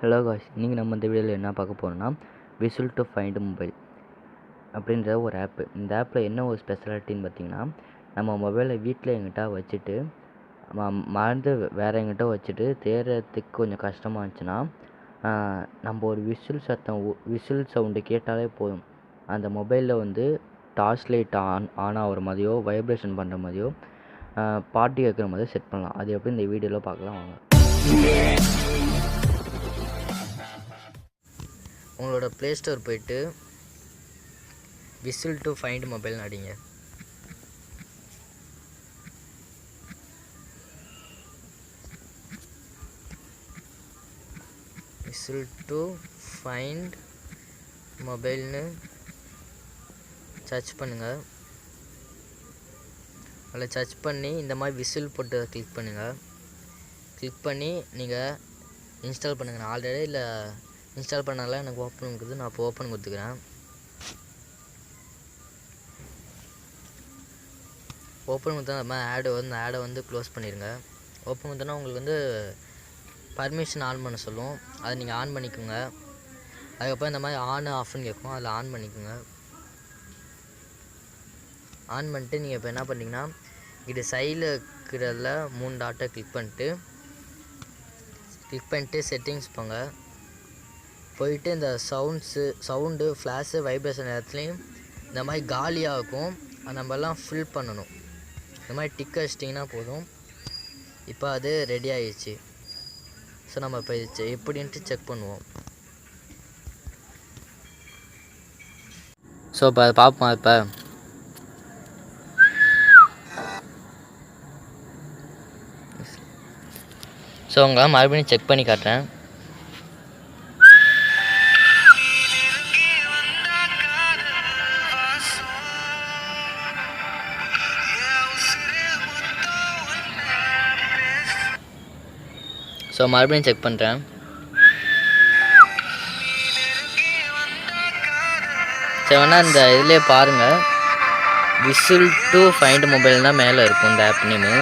Hello guys, இன்றைக்கி நம்ம இந்த வீடியோவில் என்ன பார்க்க போகிறோம்னா விசில் டு ஃபைண்ட் மொபைல் அப்படின்ற ஒரு ஆப்பு. இந்த ஆப்பில் என்ன ஒரு ஸ்பெஷாலிட்டின்னு பார்த்தீங்கன்னா, நம்ம மொபைலை வீட்டில் எங்கிட்ட வச்சுட்டு மறந்து வேறு எங்கிட்ட வச்சுட்டு தேடுறதுக்கு கொஞ்சம் கஷ்டமாக இருந்துச்சுன்னா, நம்ம ஒரு விசில் சவுண்டு கேட்டாலே போதும், அந்த மொபைலில் வந்து டார்ச் லைட் ஆன் ஆகிற மாதிரியோ வைப்ரேஷன் பண்ணுற மாதிரியோ பாட்டு கேட்குற மாதிரியோ செட் பண்ணலாம். அது எப்படி இந்த வீடியோவில் பார்க்கலாம் வாங்க. உங்களோட ப்ளே ஸ்டோர் போயிட்டு விசில் டு ஃபைண்ட் மொபைல்னு அடிங்க. விசில் டு ஃபைண்ட் மொபைல்னு சர்ச் பண்ணுங்கள். அதில் சர்ச் பண்ணி இந்த மாதிரி விசில் போட்டு கிளிக் பண்ணுங்கள். கிளிக் பண்ணி நீங்கள் இன்ஸ்டால் பண்ணுங்கள். நான் ஆல்ரெடி இல்லை இன்ஸ்டால் பண்ணால எனக்கு ஓப்பன் கொடுக்குது. நான் இப்போ ஓப்பன் கொடுத்துக்கிறேன். ஓப்பன் கொடுத்தா அந்த மாதிரி ஆடு வந்து ஆடை வந்து க்ளோஸ் பண்ணிடுங்க. ஓப்பன் கொடுத்தோன்னா உங்களுக்கு வந்து பர்மிஷன் ஆன் பண்ண சொல்லும். அதை நீங்கள் ஆன் பண்ணிக்கோங்க. அதுக்கப்புறம் இந்த மாதிரி ஆன் ஆஃப்னு கேட்கும், அதில் ஆன் பண்ணிக்கோங்க. ஆன் பண்ணிட்டு நீங்கள் இப்போ என்ன பண்ணுறீங்கன்னா, இது சைடில் இருக்கிறதுல 3 டாட்டை கிளிக் பண்ணிட்டு செட்டிங்ஸ் போங்க. போயிட்டு இந்த சவுண்டு ஃப்ளாஷு வைப்ரேஷன் இடத்துலையும் இந்த மாதிரி காலியாக இருக்கும். அது நம்மலாம் ஃபில் பண்ணணும். இந்த மாதிரி டிக் அடிச்சிட்டிங்கன்னா போதும். இப்போ அது ரெடி ஆகிடுச்சு. ஸோ நம்ம இப்போ எப்படின்ட்டு செக் பண்ணுவோம். ஸோ இப்போ அதை பார்ப்போம். இப்போ ஸோ உங்களை மறுபடியும் செக் பண்ணி காட்டுறேன். ஸோ மறுபடியும் செக் பண்ணுறேன். சரி வேணா இந்த இதிலே பாருங்கள், விசில் டு ஃபைண்ட் மொபைல் தான் மேலே இருக்கும் இந்த ஆப் நேமு.